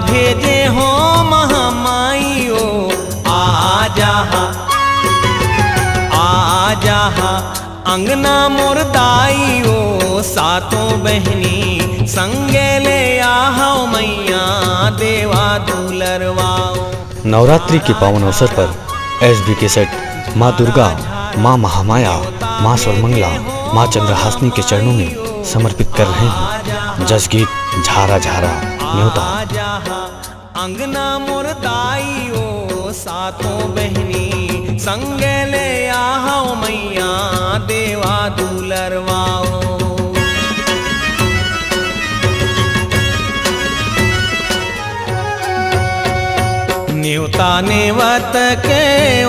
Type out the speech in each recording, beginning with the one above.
भेजे हो महामाई ओ आजा आजा अंगना मोर दाई ओ सातों बहनी संगे ले आओ मैया देवा दुलरवाओ। नवरात्रि के पावन अवसर पर SB कैसेट माँ दुर्गा, माँ महामाया, माँ सर्वमंगला, माँ चंद्रहासिनी के चरणों में समर्पित कर रहे हैं जस गीत झारा झारा न्योता। अंगना मोर दाई ओ सातों बहनी संग ले आओ मैया देवा दुलरवाओ। न्योता नेवत के ओ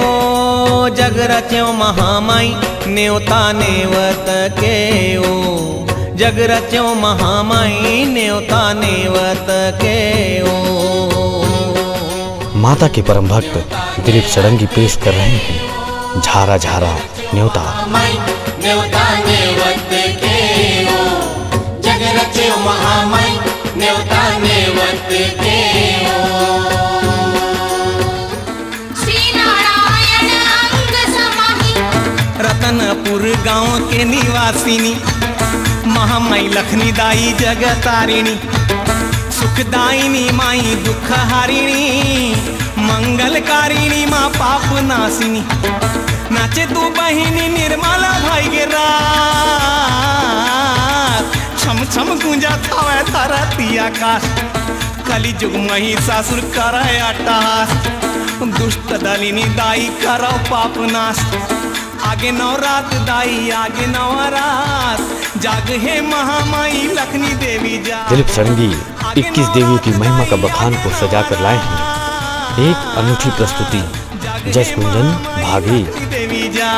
जग रच्यो महामाई, न्योता नेवत के ओ जग रच्यो महामाई, न्योता नेवत के ओ। माता के परम भक्त दिलीप षडंगी पेश कर रहे हैं झारा झारा न्योता। न्योता नेवत के ओ जग रच्यो महामाई, न्योता नेवत के ओ। रतनपुर गांव के निवासिनी महामाई लखनी दाई जगतारिणी, सुखदायिनी माई दुख हारिणी, मंगलकारिणी माँ पाप नासिनी। नाचे तू बहिनी निर्मला भाई गे रात, छम छम गूंजा थावे धरती आकाश। कली जुग महिषासुर करे अट्टहास, दुष्ट दलिनी दाई करो पाप नाश। आगे नवरात दाई आगे नवरात, जाग है महामाई लखनी देवी जा। दिलीप षडंगी 21 देवियों की महिमा का बखान को सजा कर लाए हैं एक अनूठी प्रस्तुति जस कुंजन भागी देवी जा।